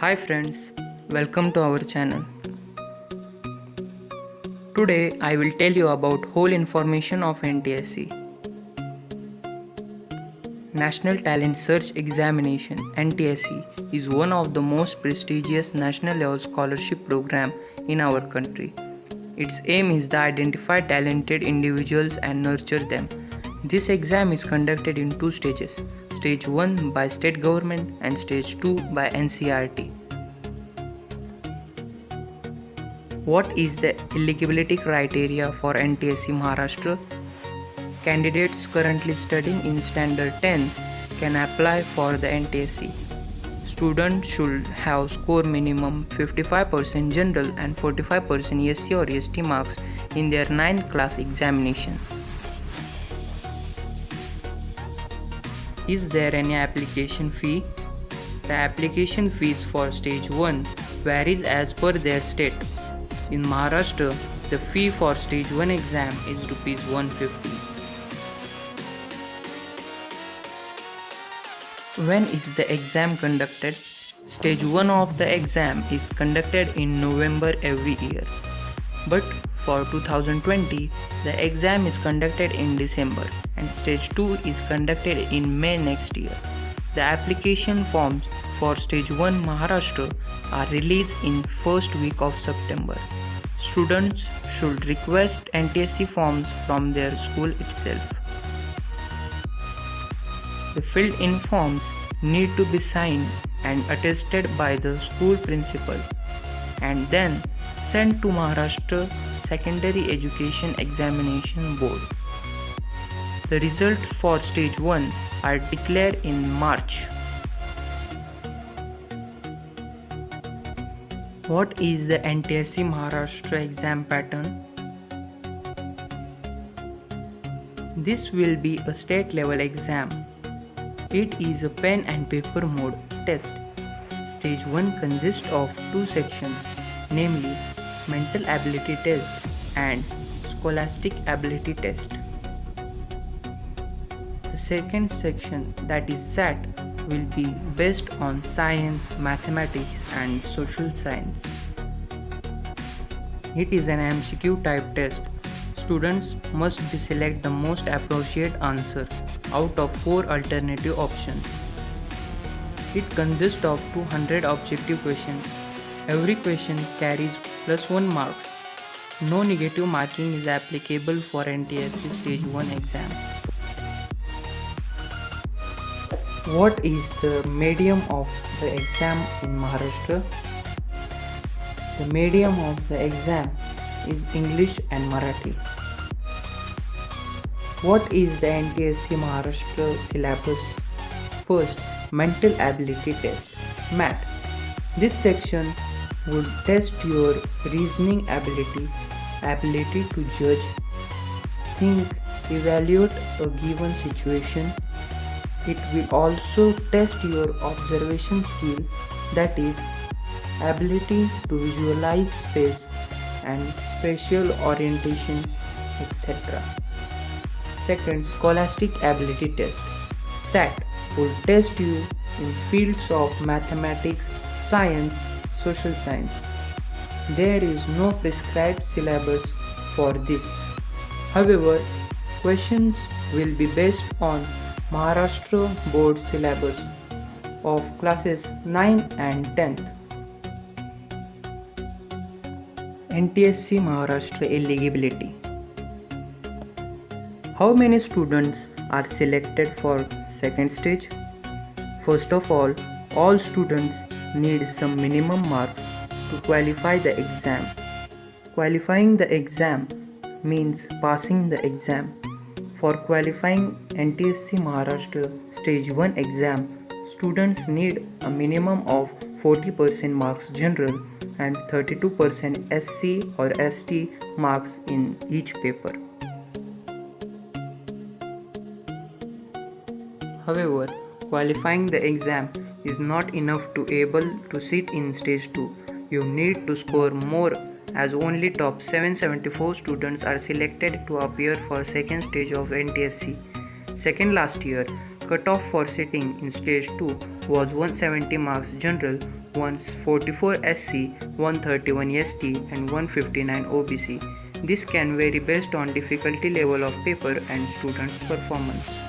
Hi friends, welcome to our channel. Today I will tell you about whole information of NTSC. National Talent Search Examination (NTSE) is one of the most prestigious national level scholarship program in our country. Its aim is to identify talented individuals and nurture them. This exam is conducted in two stages, Stage 1 by state government and Stage 2 by NCERT. What is the eligibility criteria for NTSC Maharashtra? Candidates currently studying in Standard 10 can apply for the NTSC. Students should have scored minimum 55% general and 45% SC or ST marks in their 9th class examination. Is there any application fee? The application fees for Stage 1 varies as per their state. In Maharashtra, the fee for Stage 1 exam is Rs 150. When is the exam conducted? Stage 1 of the exam is conducted in November every year. But for 2020, the exam is conducted in December and Stage 2 is conducted in May next year. The application forms for Stage 1 Maharashtra are released in first week of September. Students should request NTSC forms from their school itself. The filled-in forms need to be signed and attested by the school principal and then sent to Maharashtra Secondary Education Examination Board. The results for Stage 1 are declared in March. What is the NTSC Maharashtra exam pattern? This will be a state level exam. It is a pen and paper mode test. Stage 1 consists of two sections, namely Mental Ability Test and Scholastic Ability Test. The second section, that is SAT, will be based on science, mathematics and social science. It is an MCQ type test. Students must select the most appropriate answer out of 4 alternative options. It consists of 200 objective questions. Every question carries +1 marks. No negative marking is applicable for NTSC Stage 1 exam. What is the medium of the exam in Maharashtra? The medium of the exam is English and Marathi. What is the NTSC Maharashtra syllabus? First, Mental Ability Test, MAT. This section would test your reasoning ability to judge, think, evaluate a given situation. It will also test your observation skill, that is, ability to visualize space and spatial orientation, etc. Second, Scholastic Ability Test, SAT, will test you in fields of mathematics, science, social science. There is no prescribed syllabus for this. However, questions will be based on Maharashtra Board syllabus of classes 9 and 10th. NTSC Maharashtra eligibility. How many students are selected for second stage? First of all students need some minimum marks to qualify the exam. Qualifying the exam means passing the exam. For qualifying NTSC Maharashtra Stage 1 exam, students need a minimum of 40% marks general and 32% SC or ST marks in each paper. However, qualifying the exam is not enough to able to sit in Stage 2. You need to score more, as only top 774 students are selected to appear for second stage of NTSC. Second last year, Cutoff for sitting in stage 2 was 170 marks general, 144 SC, 131 ST and 159 OBC. This can vary based on difficulty level of paper and students' performance.